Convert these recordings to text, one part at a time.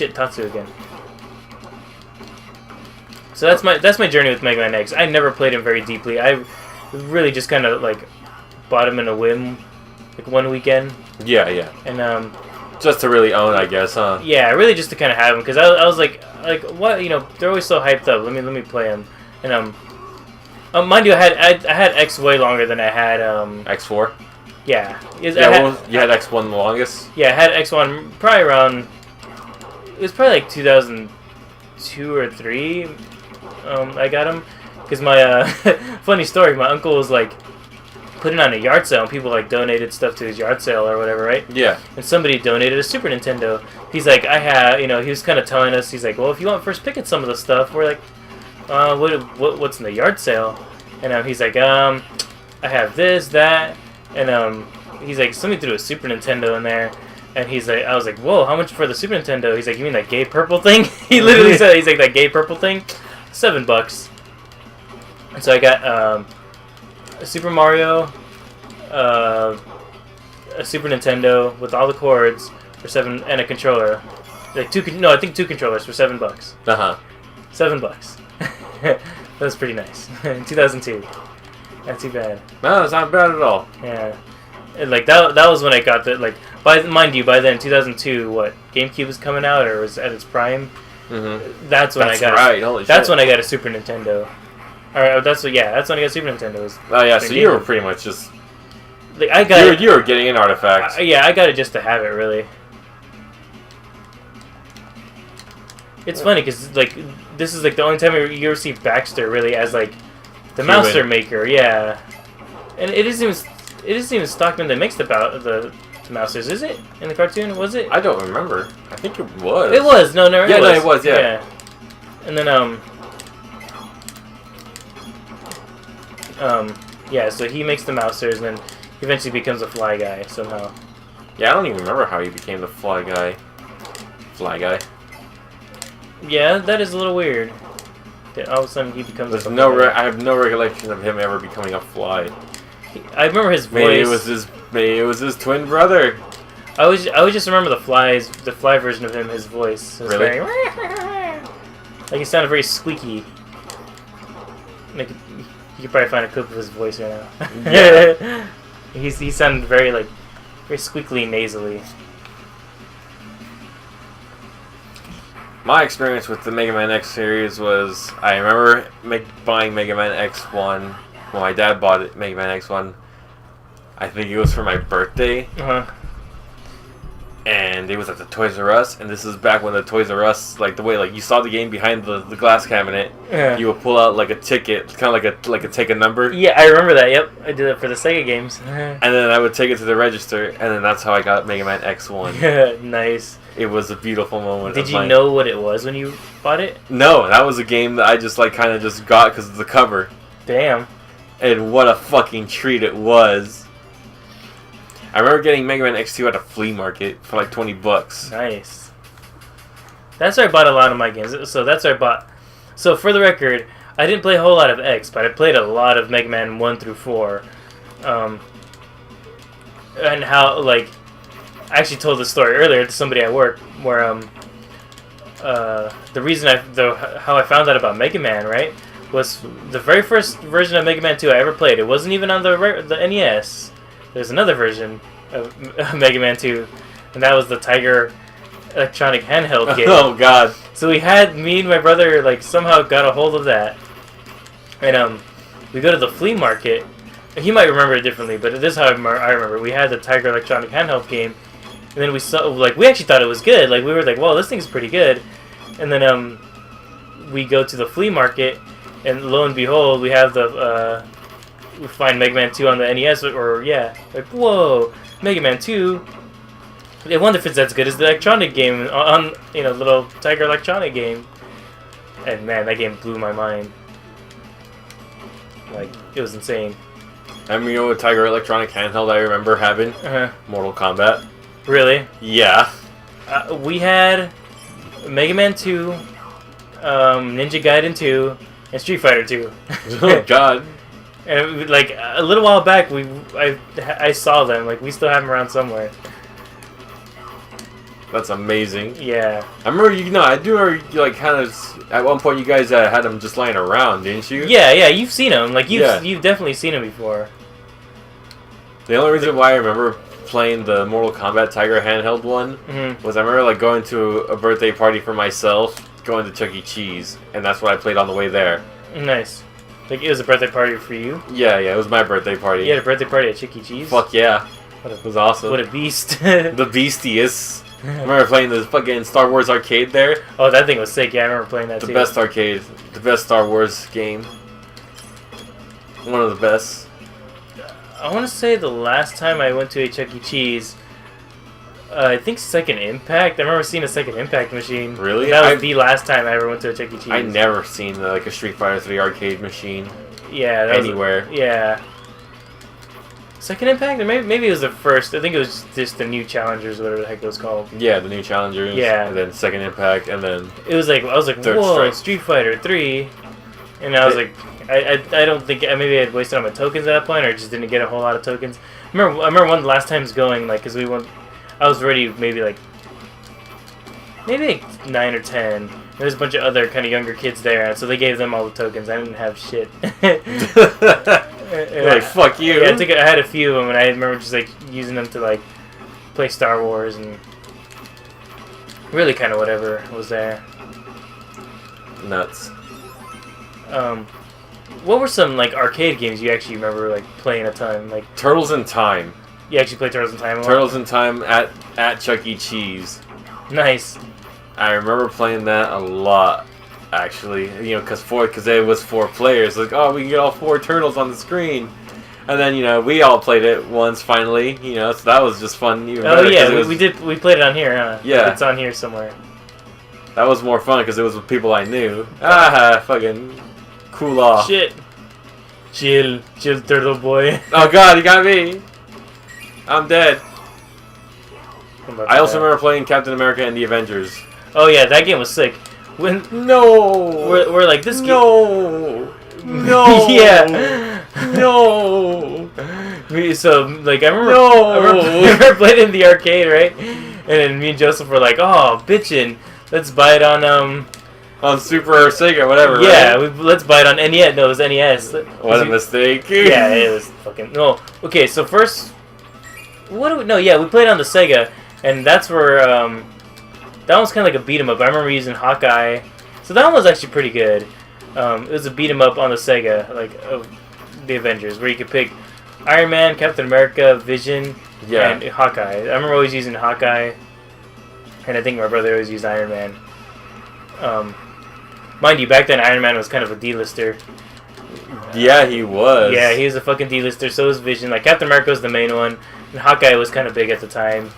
shit, Tatsu again. So that's my journey with Mega Man X. I never played him very deeply. I really just kind of like bought him in a whim, like one weekend. Yeah, yeah. And just to really own, I guess, huh? Yeah, really just to kind of have him, because I was like what, you know, they're always so hyped up. Let me play him. And mind you, I had X way longer than I had X4. Yeah. You had X1 the longest. Yeah, I had X1 probably around. It was probably like 2002 or 3. I got him because my funny story. My uncle was like putting on a yard sale, and people like donated stuff to his yard sale or whatever, right? Yeah. And somebody donated a Super Nintendo. He's like, I have, you know, he was kind of telling us. He's like, well, if you want first pick at some of the stuff, we're like, what's in the yard sale? And he's like, I have this, that, and he's like, somebody threw a Super Nintendo in there. And he's like, I was like, whoa, how much for the Super Nintendo? He's like, you mean that gay purple thing? He literally said, he's like, that gay purple thing? $7. And so I got a Super Mario, a Super Nintendo with all the cords for $7, and a controller. Like I think 2 controllers for $7. Uh-huh. $7. That was pretty nice. In 2002. Not too bad. No, it's not bad at all. Yeah. And like that was when I got the like. Mind you, by then 2002, what GameCube was coming out or was at its prime. Mm-hmm. That's when I got. Right. Holy that's shit. when I got a Super Nintendo. Or that's when I got a Super Nintendo. Oh yeah, so you were pretty much just. Like I got. You were getting an artifact. Yeah, I got it just to have it, really. It's funny because like this is like the only time you ever see Baxter really as like the Mouser maker, yeah. And it isn't even Stockman that makes the Mousers, is it? In the cartoon, was it? I don't remember. I think it was. It was. No, yeah, it was. No, it was. Yeah. And then yeah. So he makes the Mousers, and then he eventually becomes a Fly Guy somehow. Yeah, I don't even remember how he became the Fly Guy. Fly Guy. Yeah, that is a little weird. That all of a sudden he becomes. There's I have no recollection of him ever becoming a fly. I remember his voice. Maybe it was his twin brother. I always just remember the fly version of him. His voice. Really? Very, like he sounded very squeaky. Like you could probably find a clip of his voice right now. Yeah. he sounded very squeakily nasally. My experience with the Mega Man X series was I remember buying Mega Man X1 when my dad bought it. Mega Man X1. I think it was for my birthday. And it was at the Toys R Us, and this is back when the Toys R Us, like the way like you saw the game behind the glass cabinet, you would pull out like a ticket, kind of like a take a number. Yeah, I remember that. Yep, I did that for the Sega games. And then I would take it to the register, and then that's how I got Mega Man X1. Nice. It was a beautiful moment. Did you know what it was when you bought it? No, that was a game that I just like kind of just got because of the cover. Damn. And what a fucking treat it was. I remember getting Mega Man X2 at a flea market for like $20. Nice. That's where I bought a lot of my games. So that's where I bought. So for the record, I didn't play a whole lot of X, but I played a lot of Mega Man 1 through 4. And how, like, I actually told this story earlier to somebody at work where the reason how I found out about Mega Man, right, was the very first version of Mega Man 2 I ever played. It wasn't even on the NES. There's another version of Mega Man 2, and that was the Tiger electronic handheld game. Oh God! So me and my brother, like somehow got a hold of that, and we go to the flea market. He might remember it differently, but this is how I remember. We had the Tiger electronic handheld game, and then we saw we actually thought it was good. Like we were like, "Well, this thing's pretty good," and then we go to the flea market, and lo and behold, we have we find Mega Man 2 on the NES, like, whoa, Mega Man 2. I wonder if it's as good as the electronic game on, little Tiger electronic game. And man, that game blew my mind. Like, it was insane. I mean, what Tiger electronic handheld I remember having? Mortal Kombat. Really? Yeah. We had Mega Man 2, Ninja Gaiden 2, and Street Fighter 2. Oh God. And like a little while back, I saw them. Like we still have them around somewhere. That's amazing. Yeah. I remember I do remember like kind of at one point you guys had them just lying around, didn't you? Yeah, you've seen them. Like you've definitely seen them before. The only reason why I remember playing the Mortal Kombat Tiger handheld one was I remember like going to a birthday party for myself, going to Chuck E. Cheese, and that's what I played on the way there. Nice. Like it was a birthday party for you? Yeah, it was my birthday party. You had a birthday party at Chuck E. Cheese? Fuck yeah. It was awesome. What a beast. The beastiest. I remember playing the fucking Star Wars arcade there. Oh, that thing was sick. Yeah, I remember playing that too. The best arcade. The best Star Wars game. One of the best. I want to say the last time I went to a Chuck E. Cheese, I think Second Impact. I remember seeing a Second Impact machine. Really? That was the last time I ever went to a Chuck E. Cheese. I never seen like a Street Fighter 3 arcade machine. Yeah. Anywhere. Yeah. Second Impact? Or maybe it was the first. I think it was just the new Challengers, or whatever the heck it was called. Yeah, the new Challengers. Yeah. And then Second Impact, and then... It was like, I was like, whoa, Street Fighter 3. And I was like, I don't think, maybe I had wasted all my tokens at that point, or just didn't get a whole lot of tokens. I remember one of the last times going, like, because I was already maybe like 9 or 10. There was a bunch of other kind of younger kids there, and so they gave them all the tokens. I didn't have shit. Like, fuck you. Yeah, I had a few of them, and I remember just like using them to like play Star Wars and really kind of whatever was there. Nuts. What were some like arcade games you actually remember like playing a ton? Like Turtles in Time. You actually played Turtles in Time a lot? Turtles in Time at Chuck E. Cheese. Nice. I remember playing that a lot, actually. You know, because it was 4 players. Like, oh, we can get all 4 turtles on the screen. And then, you know, we all played it once finally. You know, so that was just fun. Even oh yeah, we did. We played it on here, huh? Yeah, it's on here somewhere. That was more fun because it was with people I knew. Ah, fucking cool off. Shit. Chill, turtle boy. Oh god, he got me. I'm dead. I also remember playing Captain America and the Avengers. Oh yeah, that game was sick. We're like this game. No. Yeah. No. So like I remember playing in the arcade, right? And then me and Joseph were like, oh, bitchin', let's buy it on Super or Sega, whatever. Yeah, right? let's buy it on NES. No, it was NES. What a mistake. Yeah, it was fucking no. Okay, so first, we played on the Sega, and that's where that one's kind of like a beat 'em up. I remember using Hawkeye, so that one was actually pretty good. It was a beat 'em up on the Sega, like of the Avengers, where you could pick Iron Man, Captain America, Vision, and Hawkeye. I remember always using Hawkeye, and I think my brother always used Iron Man. Mind you, back then Iron Man was kind of a D-lister. Yeah, he was. Yeah, he was a fucking D-lister. So was Vision. Like Captain America was the main one, and Hawkeye was kind of big at the time.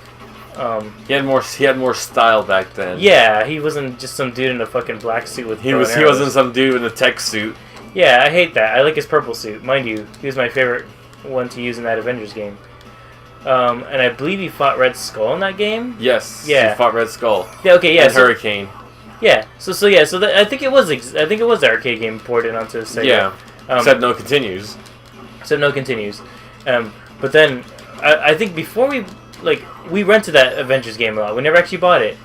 He had more style back then. Yeah, he wasn't just some dude in a fucking black suit with. He wasn't some dude in a tech suit. Yeah, I hate that. I like his purple suit. Mind you, he was my favorite one to use in that Avengers game. And I believe he fought Red Skull in that game. Yes. Yeah. He fought Red Skull. Yeah. Okay. Yeah. And Hurricane. Yeah. I think it was the arcade game ported onto the Sega. Yeah. Except no continues. But then I think before we rented that Avengers game a lot. We never actually bought it.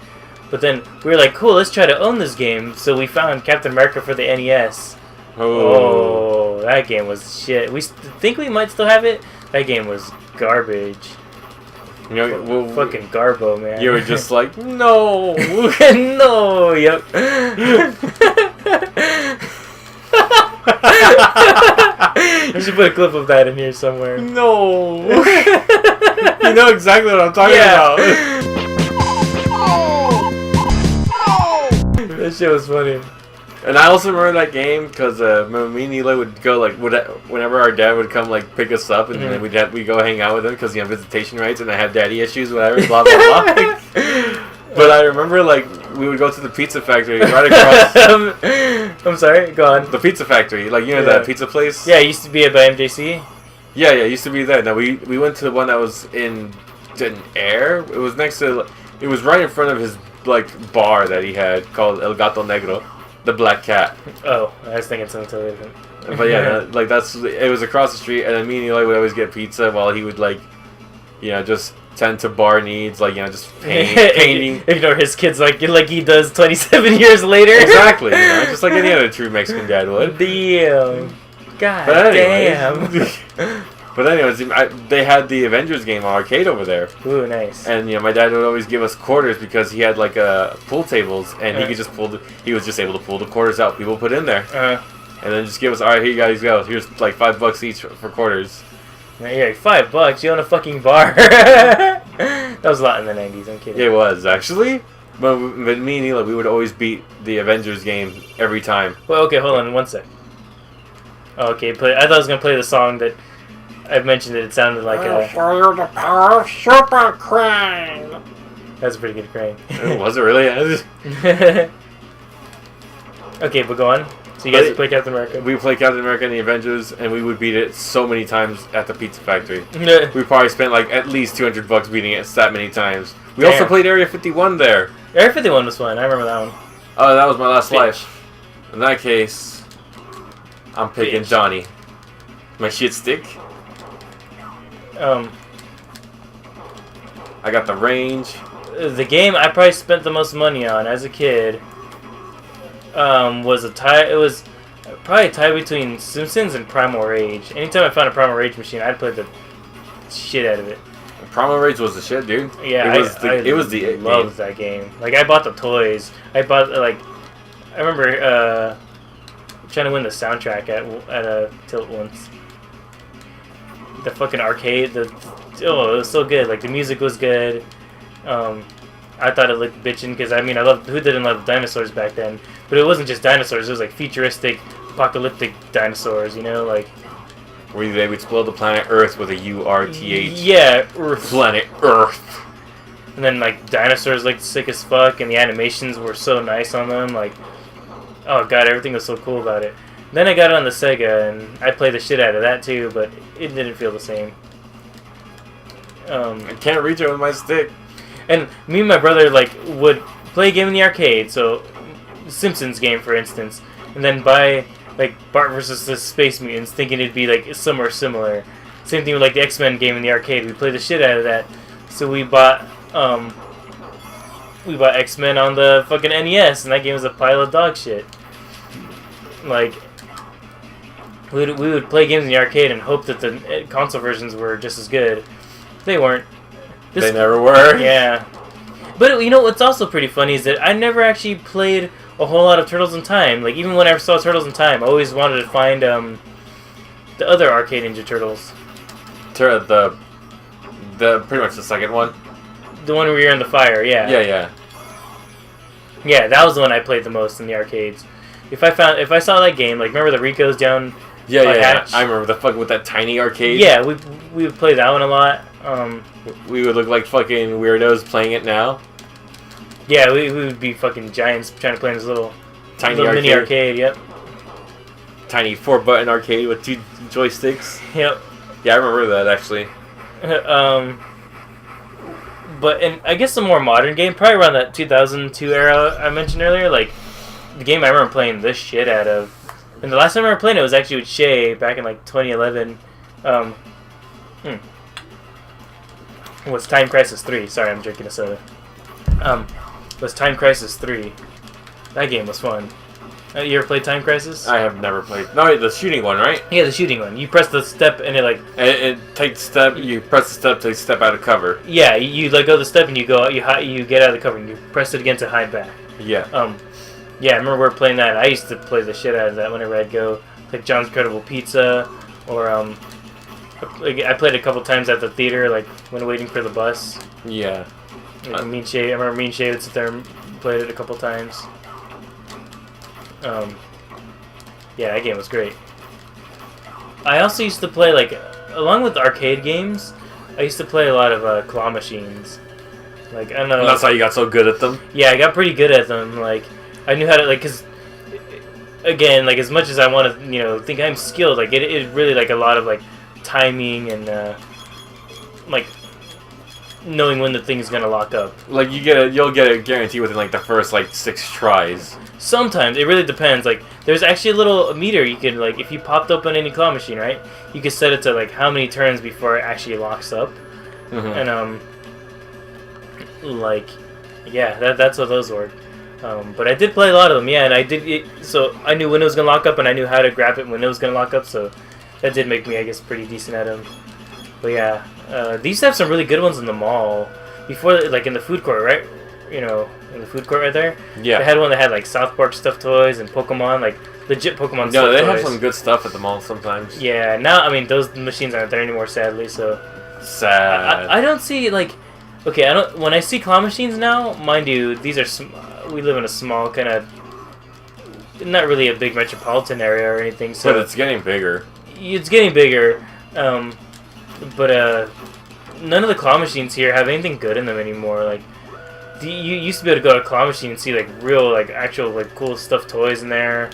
But then we were like, cool, let's try to own this game. So we found Captain America for the NES. Oh, that game was shit. We think we might still have it. That game was garbage. You know, fucking Garbo, man. You were just like, no, no, yep. You should put a clip of that in here somewhere. No. You know exactly what I'm talking about. That shit was funny. And I also remember that game because me and Eli would go whenever our dad would come pick us up, and then we'd go hang out with him because visitation rights, and I have daddy issues, whatever, blah blah blah. But I remember we would go to the pizza factory right across. I'm sorry, go on. The pizza factory, that pizza place. Yeah, it used to be by MJC. Yeah, it used to be there. Now we went to the one that was in Air. It was next to. It was right in front of his bar that he had called El Gato Negro. The Black Cat. Oh, I was thinking something totally different. But yeah, it was across the street, and then me and Eli would always get pizza while he would just tend to bar needs, like, you know, just painting. Ignore his kids like he does 27 years later. Exactly, you know, just like any other true Mexican dad would. Damn. God damn. But anyways, they had the Avengers game on arcade over there. Ooh, nice. And, you know, my dad would always give us quarters because he had, like, pool tables, and he could just he was just able to pull the quarters out people put in there. And then just give us, alright, here you guys go. Here's, like, $5 each for quarters. Yeah, $5. You own a fucking bar. That was a lot in the 90s, I'm kidding. It was, actually. But me and Eli, we would always beat the Avengers game every time. Well, okay, hold on one sec. Okay, I thought I was going to play the song that I mentioned that it sounded like I'll show you the power of Super Crane. That's a pretty good crane. Was it really? Okay, but go on. So you guys play Captain America? We played Captain America and the Avengers, and we would beat it so many times at the Pizza Factory. We probably spent like at least $200 beating it that many times. We also played Area 51 there. Area 51 was fun. I remember that one. Oh, that was my last life. In that case, I'm picking Johnny. My shit stick. I got the range. The game I probably spent the most money on as a kid was a tie. It was probably a tie between Simpsons and Primal Rage. Anytime I found a Primal Rage machine, I'd play the shit out of it. Primal Rage was the shit, dude. Yeah, it was the loved that game. Like, I bought the toys. I bought, like, I remember trying to win the soundtrack at a tilt once. The fucking arcade, it was so good. Like, the music was good. I thought it looked bitchin' because, I mean, who didn't love dinosaurs back then? But it wasn't just dinosaurs. It was like futuristic, apocalyptic dinosaurs, you know, like. Where they would explode the planet Earth with a U-R-T-H. Yeah, Earth. Planet Earth. And then, like, dinosaurs looked sick as fuck, and the animations were so nice on them. Like, oh god, everything was so cool about it. Then I got it on the Sega, and I played the shit out of that too, but it didn't feel the same. I can't reach it with my stick. And me and my brother, like, would play a game in the arcade, so Simpsons game, for instance, and then buy, like, Bart versus the Space Mutants, thinking it'd be, like, somewhere similar. Same thing with, like, the X-Men game in the arcade. We played the shit out of that. So we bought X-Men on the fucking NES, and that game was a pile of dog shit. Like, we would play games in the arcade and hope that the console versions were just as good. They weren't. They never were. Yeah. But, you know, what's also pretty funny is that I never actually played a whole lot of Turtles in Time. Like, even when I saw Turtles in Time, I always wanted to find the other arcade Ninja Turtles. The pretty much the second one. The one where you're in the fire, yeah. Yeah. Yeah, that was the one I played the most in the arcades. If I saw that game, like, remember the Ricos down Hatch? I remember the fucking with that tiny arcade. Yeah, we would play that one a lot. We would look like fucking weirdos playing it now. Yeah, we would be fucking giants trying to play in this little mini arcade. Yep. Tiny 4-button arcade with 2 joysticks. Yep. Yeah, I remember that actually. But in I guess a more modern game, probably around that 2002 era I mentioned earlier, like the game I remember playing this shit out of. And the last time I remember playing it was actually with Shay back in like 2011. It was Time Crisis 3. Sorry, I'm drinking a soda. It was Time Crisis 3. That game was fun. You ever played Time Crisis? I have never played. No, the shooting one, right? Yeah, the shooting one. You press the step and it like... It takes the step, you press the step to step out of cover. Yeah, you let go of the step and you go out, you get out of the cover and you press it again to hide back. Yeah. Yeah, I remember we were playing that. I used to play the shit out of that whenever I'd go. Like John's Incredible Pizza, or I played a couple times at the theater, like when waiting for the bus. Yeah. Like I remember me and Shay would sit there and played it a couple times. Yeah, that game was great. I also used to play, like, along with arcade games, I used to play a lot of claw machines. Like, I don't know. That's how you got so good at them? Yeah, I got pretty good at them. Like, I knew how to, like, because, again, like, as much as I want to, you know, think I'm skilled, like, it really, like, a lot of, like, timing and, like, knowing when the thing's gonna lock up. Like, you'll get a guarantee within, like, the first, like, 6 tries. Sometimes. It really depends. Like, there's actually a little meter you can, like, if you popped open any claw machine, right? You can set it to, like, how many turns before it actually locks up. Mm-hmm. And, like, yeah, that's how those work. But I did play a lot of them, yeah, and I did. So I knew when it was gonna lock up, and I knew how to grab it when it was gonna lock up. So that did make me, I guess, pretty decent at them. But yeah, they used to have some really good ones in the mall before, like in the food court, right? You know, in the food court right there. Yeah. They had one that had like South Park stuffed toys and Pokemon, like legit Pokemon. No, stuffed they toys. have some good stuff at the mall sometimes. Yeah, now I mean those machines aren't there anymore, sadly. So Sad. I don't see like, okay, I don't. When I see claw machines now, mind you, these are we live in a small kind of, not really a big metropolitan area or anything. So But it's getting bigger. It's getting bigger, but none of the claw machines here have anything good in them anymore. Like, you used to be able to go to a claw machine and see like real, like actual, like cool stuffed toys in there,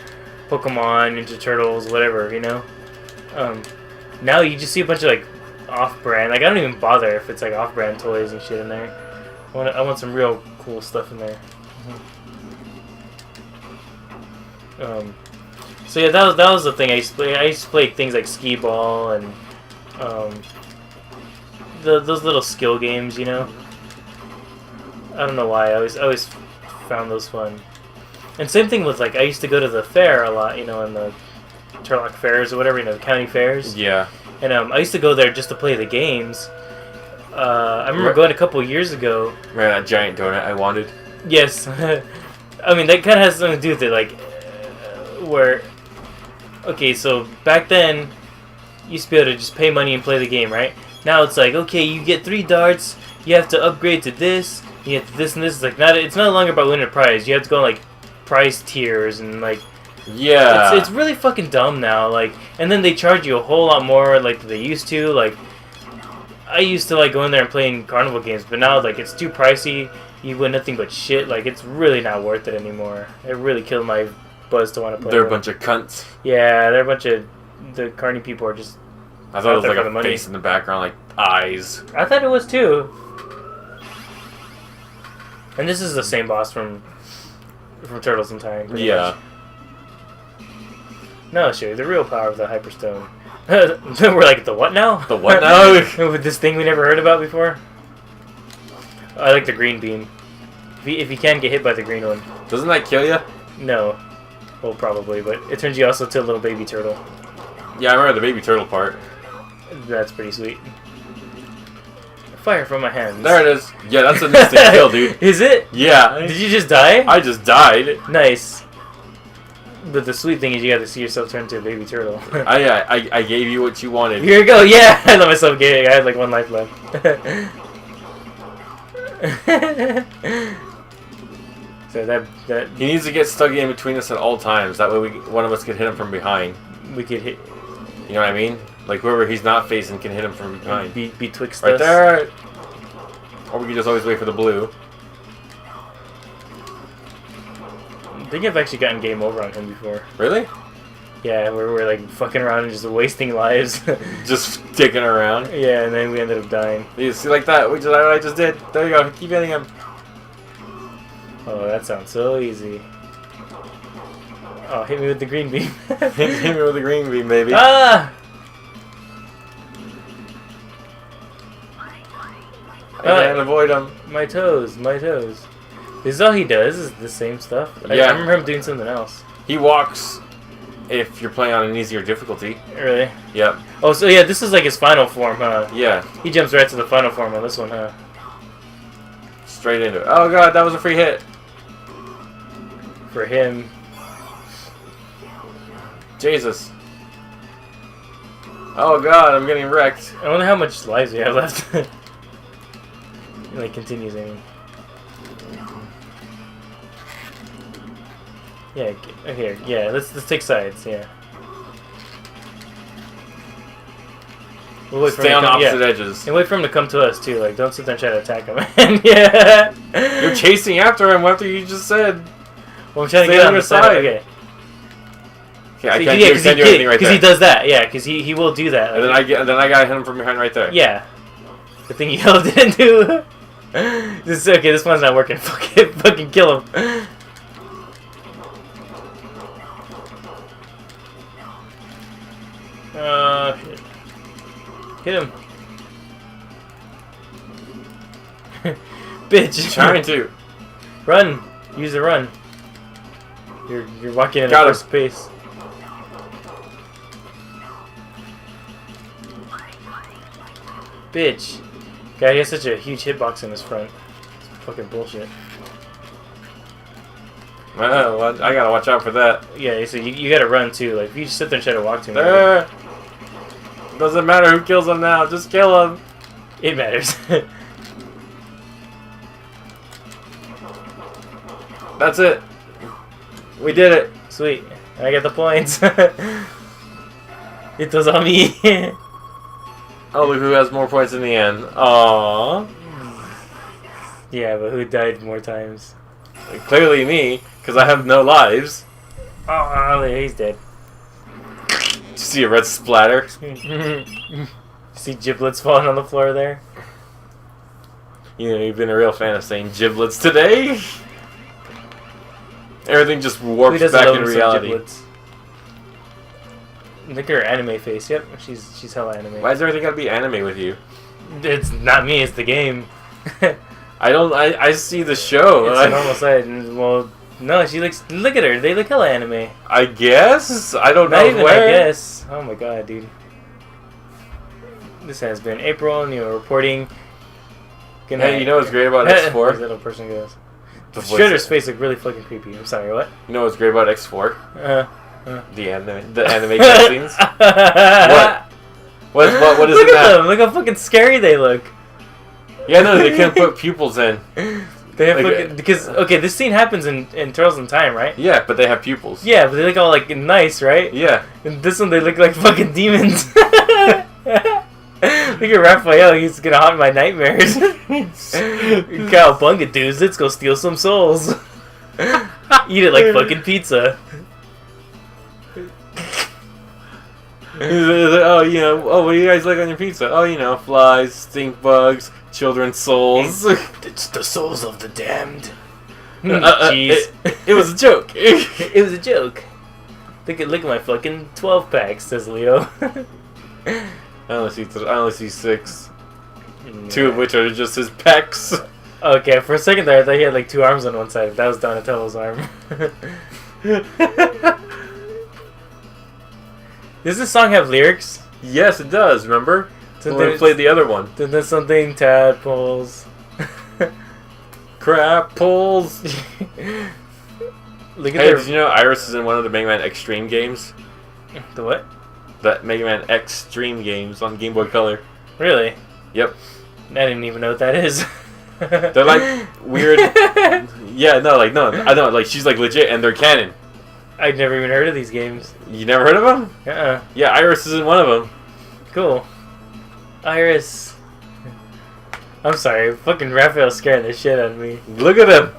Pokemon, Ninja Turtles, whatever, you know. Now you just see a bunch of like off-brand. Like I don't even bother if it's like off-brand toys and shit in there. I want some real cool stuff in there. So yeah, that was the thing I used to play. I used to play things like skee ball and those little skill games, you know. I don't know why. I always found those fun. And same thing with like I used to go to the fair a lot, you know, in the Turlock fairs or whatever, you know, the county fairs. Yeah. And I used to go there just to play the games. I remember going a couple years ago. Remember that giant donut I wanted? Yes. I mean, that kind of has something to do with it, like, where... Okay, so back then, you used to be able to just pay money and play the game, right? Now it's like, okay, you get 3 darts, you have to upgrade to this, you have to this and this. It's no longer about winning a prize. You have to go on, like, prize tiers and, like... Yeah. It's really fucking dumb now, like... And then they charge you a whole lot more, like, than they used to, like... I used to, like, go in there and play in carnival games, but now, like, it's too pricey. You win nothing but shit. Like, it's really not worth it anymore. It really killed my buzz to want to play. They're a bunch of cunts. Yeah, they're a bunch of... The carny people are just... I thought it was like for the a money. face in the background, like eyes. I thought it was too. And this is the same boss from Turtles in Time. pretty Yeah. much. No, I'll show you the real power of the Hyperstone. We're like, the what now? The what now? With this thing we never heard about before? I like the green beam. If you can get hit by the green one. Doesn't that kill you? No. Well, probably, but it turns you also to a little baby turtle. Yeah, I remember the baby turtle part. That's pretty sweet. Fire from my hands. There it is. Yeah, that's an instant kill, dude. Is it? Yeah. Did you just die? I just died. Nice. But the sweet thing is you got to see yourself turn into a baby turtle. I gave you what you wanted. Here we go. Yeah, I let myself get it. I had like 1 life left. So that He needs to get stuck in between us at all times. That way one of us could hit him from behind. we could hit. You know what I mean? Like whoever he's not facing can hit him from behind. Betwixt Right us. there. Or we could just always wait for the blue. I think I've actually gotten game over on him before. Really? Yeah, where we're like fucking around and just wasting lives. Just dicking around. Yeah, and then we ended up dying. You see like that? I just did. There you go. Keep hitting him. Oh, that sounds so easy. Oh, hit me with the green beam. Hit me with the green beam, baby. Ah! I can't avoid him. My toes, my toes. This is all he does, is the same stuff. I Yeah. remember him doing something else. He walks if you're playing on an easier difficulty. Really? Yep. Oh, so yeah, this is like his final form, huh? Yeah. He jumps right to the final form on this one, huh? Straight into it. Oh god, that was a free hit. For him. Jesus. Oh god, I'm getting wrecked. I wonder how much lives we have left. He like continues aiming. Yeah, here, yeah, let's take sides, yeah. We'll wait for Stay him on to come, opposite yeah. edges. And wait for him to come to us too, like don't sit there and try to attack him. Yeah. You're chasing after him after you just said. Well, I'm trying to Stay get on on your the side. side. Okay. Okay, I So, can't yeah, do anything right because there. he does that, yeah, because he will do that. And then I gotta hit him from behind right there. Yeah. The thing Yellow didn't do. This okay. This one's not working. Fucking kill him. Shit. Hit him. Bitch. Trying to. Run. Use the run. You're walking at Got a him. first pace. Bitch. Guy has such a huge hitbox in his front. It's fucking bullshit. Well, I gotta watch out for that. Yeah, so you gotta run too. Like, if you just sit there and try to walk to him, Doesn't matter who kills him now, just kill him. it matters. That's it. We did it. Sweet. I got the points. It was on me. Oh, look who has more points in the end. Aww. Yeah, but who died more times? Clearly me, because I have no lives. Oh, he's dead. Did you see a red splatter? See giblets falling on the floor there? You know, you've been a real fan of saying giblets today. Everything just Who warps doesn't back love in some reality. giblets? Look at her anime face. Yep, she's hella anime. Why does everything gotta be anime with you? It's not me, it's the game. I see the show. It's a normal side. And, well, no, she looks. Look at her. They look hella anime. I guess? I don't Not know even where. I guess. Oh my god, dude. This has been April, and reporting. Good night. Hey, you know what's great about Where's X4? that little person goes? The voice- Shredder's face looked really fucking creepy. I'm sorry, what? You know what's great about X4? The anime cutscenes. What? What is Look it at now? them. Look how fucking scary they look. Yeah, no, they can't put pupils in. They have Like, fucking, because okay, this scene happens in Turtles in Time, right? Yeah, but they have pupils. Yeah, but they look all like nice, right? Yeah. And this one, they look like fucking demons. Look at Raphael, he's gonna haunt my nightmares. Cowabunga dudes, let's go steal some souls. Eat it like fucking pizza. What do you guys like on your pizza? Oh, flies, stink bugs, children's souls. It's the souls of the damned. Jeez. It was a joke. It was a joke. Look at my fucking 12 pack, says Leo. I only see 6. 2 of which are just his pecs. Okay, for a second there, I thought he had like 2 arms on one side. That was Donatello's arm. Does this song have lyrics? Yes, it does. Remember? Didn't When we there- played the other one. Didn't there something tadpoles? Crap pulls. Look at Hey, their... did you know Iris is in one of the Mega Man Extreme games? The what? The Mega Man Extreme games on Game Boy Color. Really? Yep. I didn't even know what that is. They're like weird. Yeah, no, I know, like she's like legit and they're canon. I'd never even heard of these games. You never heard of them? Uh-uh. Yeah, Iris is in one of them. Cool. Iris. I'm sorry, fucking Raphael's scaring the shit out of me. Look at him.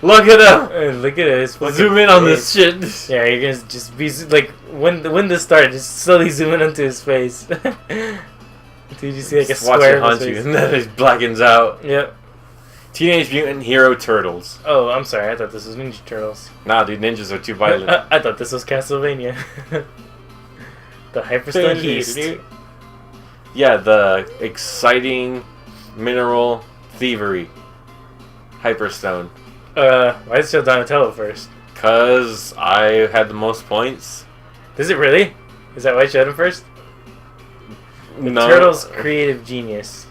Look at him. Look at his fucking Zoom in on face. this shit. Yeah, you're gonna just be like when this started, just slowly zoom in onto his face. Did you see like a Just watch square it of haunt his you, face? and then it blackens out. Yep. Teenage Mutant Hero Turtles. Oh, I'm sorry. I thought this was Ninja Turtles. Nah, dude, ninjas are too violent. I thought this was Castlevania. The Hyperstone Heist. Yeah, the exciting mineral thievery. Hyperstone. Why did it show Donatello first? Cause I had the most points. Does it really? Is that why it showed him first? The No. Turtles' creative genius.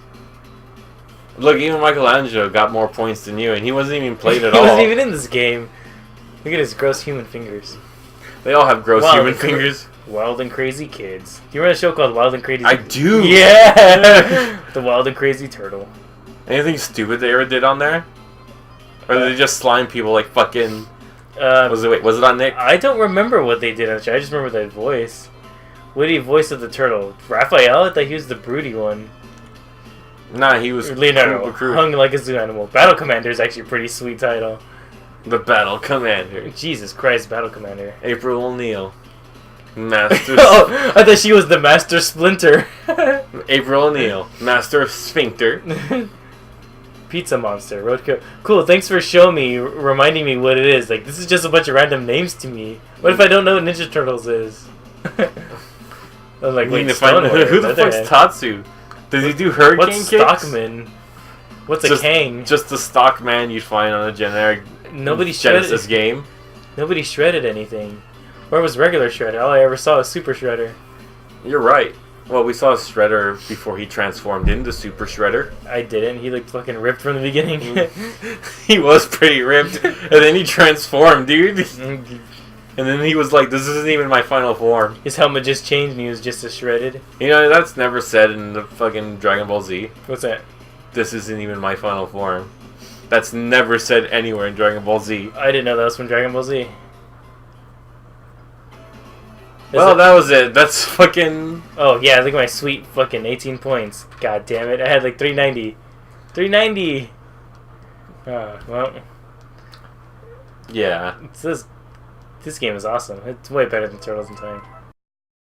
Look, even Michelangelo got more points than you, and he wasn't even played at He all. wasn't even in this game. Look at his gross human fingers. They all have gross Wow, human the- fingers. Wild and Crazy Kids. Do you remember a show called Wild and Crazy? I do. Yeah! The Wild and Crazy Turtle. Anything stupid they ever did on there? Or did they just slime people like fucking... Was it on Nick? I don't remember what they did on the show. I just remember that voice. What did he voice of the turtle? Raphael? I thought he was the broody one. Nah, he was Leonardo, recruit. hung like a zoo animal. Battle Commander is actually a pretty sweet title. The Battle Commander. Jesus Christ, Battle Commander. April O'Neil. Master... Oh, I thought she was the Master Splinter. April O'Neil. Master of Sphincter. Pizza Monster, Roadkill. Cool, thanks for showing me, reminding me what it is. Like, this is just a bunch of random names to me. What if I don't know what Ninja Turtles is? I'm like, We need wait, to find Stone Warrior, who the fuck's Leatherhead. Tatsu? Does he do hurricane What's kicks? Stockman? What's a Kang? Just the stock man you'd find on a generic Genesis game. Nobody shredded anything. Where was regular Shredder? All I ever saw was Super Shredder. You're right. Well, we saw Shredder before he transformed into Super Shredder. I didn't. He looked fucking ripped from the beginning. He was pretty ripped. And then he transformed, dude. And then he was like, this isn't even my final form. His helmet just changed and he was just as shredded. You know, that's never said in the fucking Dragon Ball Z. What's that? This isn't even my final form. That's never said anywhere in Dragon Ball Z. I didn't know that was from Dragon Ball Z. Well, that was it. That's fucking... Oh, yeah, look at my sweet fucking 18 points. God damn it. I had like 390. 390! Well... Yeah. This game is awesome. It's way better than Turtles in Time.